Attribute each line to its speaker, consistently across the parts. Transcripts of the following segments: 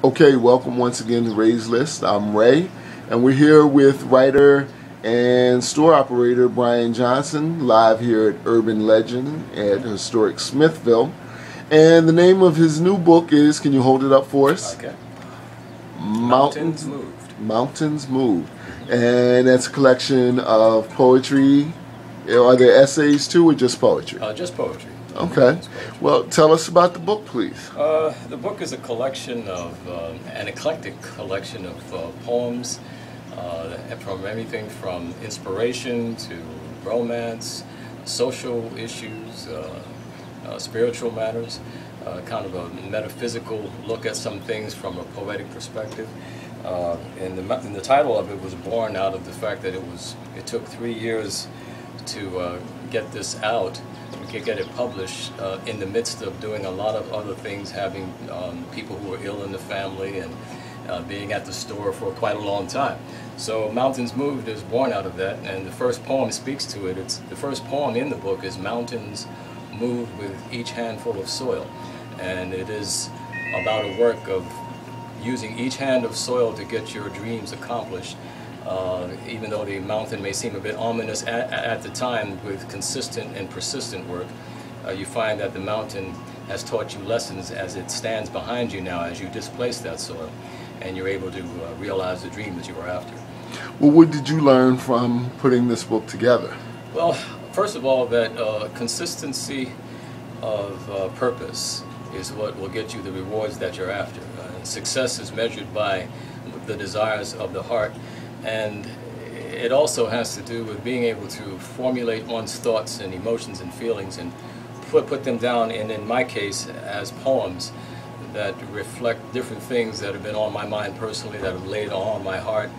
Speaker 1: Okay, welcome once again to Ray's List. I'm Ray, and we're here with writer and store operator Brian Johnson, live here at Urban Legend at historic Smithville. And the name of his new book is, can you hold it up for us?
Speaker 2: Okay.
Speaker 1: Mountains
Speaker 2: Moved.
Speaker 1: Mountains Moved. And that's a collection of poetry. Are there essays too, or just poetry?
Speaker 2: Just poetry.
Speaker 1: Okay.
Speaker 2: Just poetry.
Speaker 1: Well, tell us about the book, please.
Speaker 2: The book is a collection of, an eclectic collection of poems from everything from inspiration to romance, social issues, spiritual matters, kind of a metaphysical look at some things from a poetic perspective. And the title of it was born out of the fact that it took 3 years to get this out. We could get it published in the midst of doing a lot of other things, having people who were ill in the family and being at the store for quite a long time. So Mountains Moved is born out of that, and the first poem speaks to it. The first poem in the book is Mountains Moved with Each Handful of Soil, and it is about a work of using each hand of soil to get your dreams accomplished. Even though the mountain may seem a bit ominous at the time, with consistent and persistent work, you find that the mountain has taught you lessons as it stands behind you now as you displace that soil, and you're able to realize the dream that you were after.
Speaker 1: Well, what did you learn from putting this book together?
Speaker 2: Well, first of all, that consistency of purpose is what will get you the rewards that you're after. Success is measured by the desires of the heart, and it also has to do with being able to formulate one's thoughts and emotions and feelings and put them down, and in my case, as poems that reflect different things that have been on my mind personally, that have laid on my heart,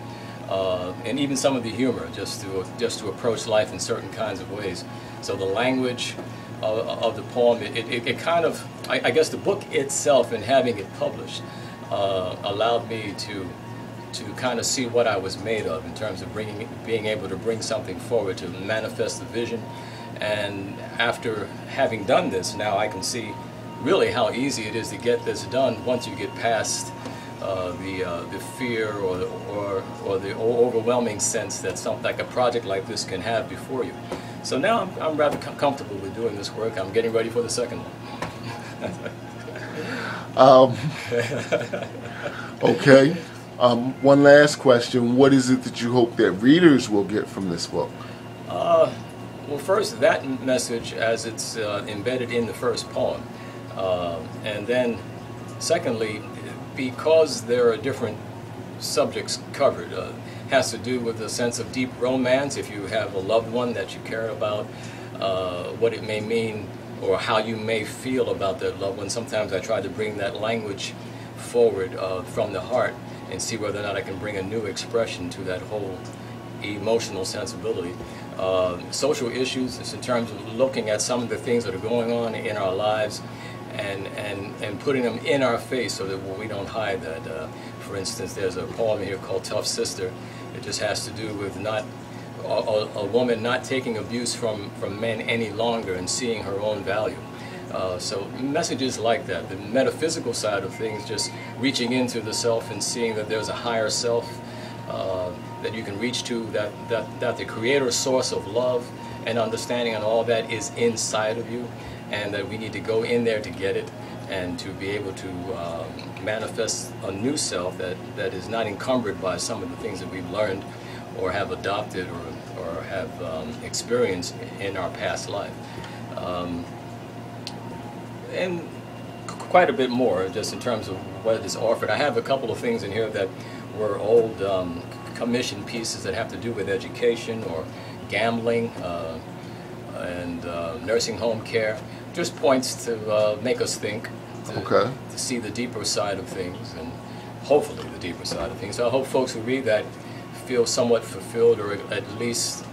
Speaker 2: and even some of the humor, just to approach life in certain kinds of ways. So the language of the poem, it kind of, I guess the book itself and having it published allowed me to kind of see what I was made of in terms of being able to bring something forward, to manifest the vision. And after having done this, now I can see really how easy it is to get this done once you get past the fear or the overwhelming sense that something like a project like this can have before you. So now I'm rather comfortable with doing this work. I'm getting ready for the second one.
Speaker 1: Okay. One last question. What is it that you hope that readers will get from this book?
Speaker 2: Well, first, that message as it's embedded in the first poem. And then, secondly, because there are different subjects covered, has to do with a sense of deep romance. If you have a loved one that you care about, what it may mean or how you may feel about that loved one. Sometimes I try to bring that language forward from the heart and see whether or not I can bring a new expression to that whole emotional sensibility. Social issues is in terms of looking at some of the things that are going on in our lives and putting them in our face so that we don't hide that. For instance, there's a poem here called Tough Sister. It just has to do with a woman not taking abuse from men any longer and seeing her own value. So messages like that, the metaphysical side of things, just reaching into the self and seeing that there's a higher self that you can reach to, that the creator source of love and understanding and all that is inside of you, and that we need to go in there to get it and to be able to manifest a new self that is not encumbered by some of the things that we've learned or have adopted or have experienced in our past life. And quite a bit more just in terms of what is offered. I have a couple of things in here that were old commission pieces that have to do with education or gambling and nursing home care. Just points to make us think, to see the deeper side of things, and hopefully the deeper side of things. So I hope folks who read that feel somewhat fulfilled or at least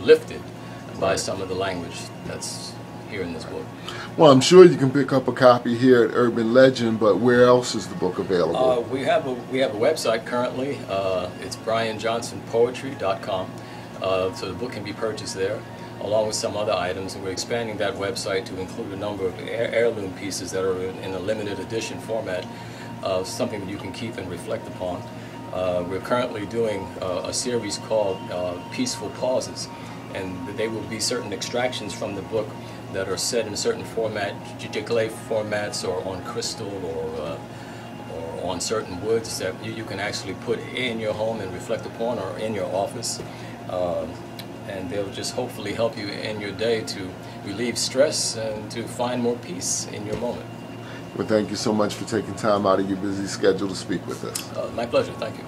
Speaker 2: lifted by some of the language that's here in this book.
Speaker 1: Well, I'm sure you can pick up a copy here at Urban Legend, but where else is the book available?
Speaker 2: We have a website currently. It's brianjohnsonpoetry.com. So the book can be purchased there, along with some other items, and we're expanding that website to include a number of heirloom pieces that are in a limited edition format something that you can keep and reflect upon. We're currently doing a series called Peaceful Pauses, and they will be certain extractions from the book that are set in a certain format, giclée formats, or on crystal, or on certain woods that you can actually put in your home and reflect upon, or in your office. And they'll just hopefully help you in your day to relieve stress and to find more peace in your moment.
Speaker 1: Well, thank you so much for taking time out of your busy schedule to speak with us.
Speaker 2: My pleasure. Thank you.